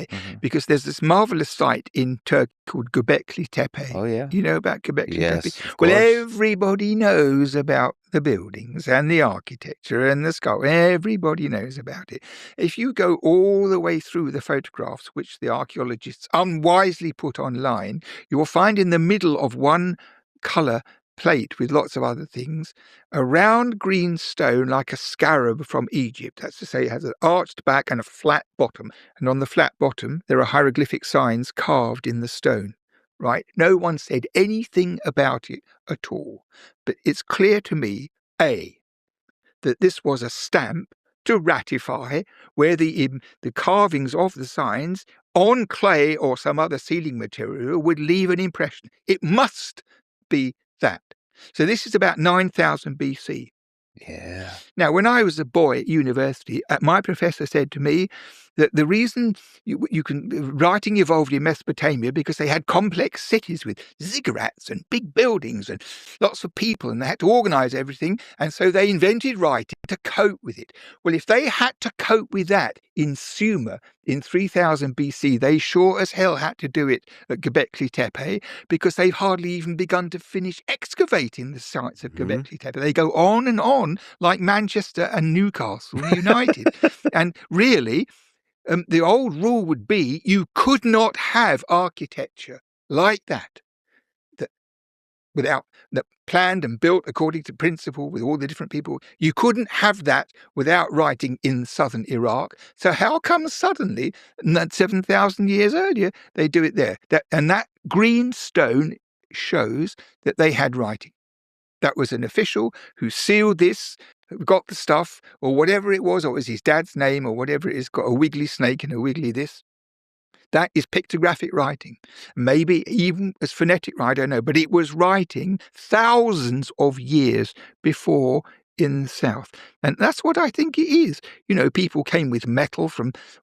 Mhm. because there's this marvelous site in Turkey called Göbekli Tepe. Oh, yeah. You know about Göbekli Tepe? Yes, of Well, course. everybody knows about the buildings and the architecture and the sculpture. Everybody knows about it. If you go all the way through the photographs, which the archaeologists unwisely put online, you will find in the middle of one colour plate with lots of other things, a round green stone like a scarab from Egypt. That's to say, it has an arched back and a flat bottom. And on the flat bottom, there are hieroglyphic signs carved in the stone. Right? No one said anything about it at all. But it's clear to me, A, that this was a stamp to ratify where the carvings of the signs on clay or some other sealing material would leave an impression. It must be that. So this is about 9000 BC. Yeah. Now, when I was a boy at university, my professor said to me that the reason writing evolved in Mesopotamia because they had complex cities with ziggurats and big buildings and lots of people, and they had to organize everything, and so they invented writing to cope with it. Well, if they had to cope with that in Sumer in 3000 BC, they sure as hell had to do it at Göbekli Tepe, because they've hardly even begun to finish excavating the sites of Göbekli Tepe. They go on like Manchester and Newcastle United. And really, the old rule would be you could not have architecture like that planned and built according to principle with all the different people. You couldn't have that without writing in southern Iraq. So how come suddenly, 7,000 years earlier, they do it there? And that green stone shows that they had writing. That was an official who sealed this, got the stuff, or whatever it was, or it was his dad's name, or whatever it is, got a wiggly snake and a wiggly this. That is pictographic writing. Maybe even as phonetic writing, I don't know, but it was writing thousands of years before in the south. And that's what I think it is. People came with metal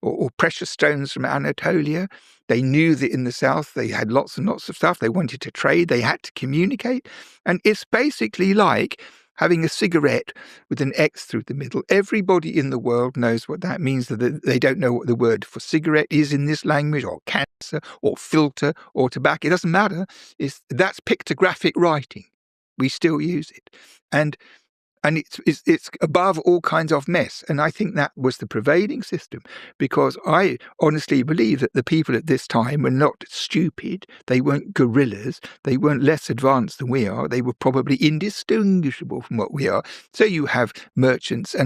or precious stones from Anatolia. They knew that in the south they had lots and lots of stuff. They wanted to trade. They had to communicate. And it's basically like having a cigarette with an X through the middle. Everybody in the world knows what that means. They don't know what the word for cigarette is in this language, or cancer, or filter, or tobacco. It doesn't matter. That's pictographic writing. We still use it. And it's above all kinds of mess. And I think that was the prevailing system, because I honestly believe that the people at this time were not stupid. They weren't gorillas. They weren't less advanced than we are. They were probably indistinguishable from what we are. So you have merchants and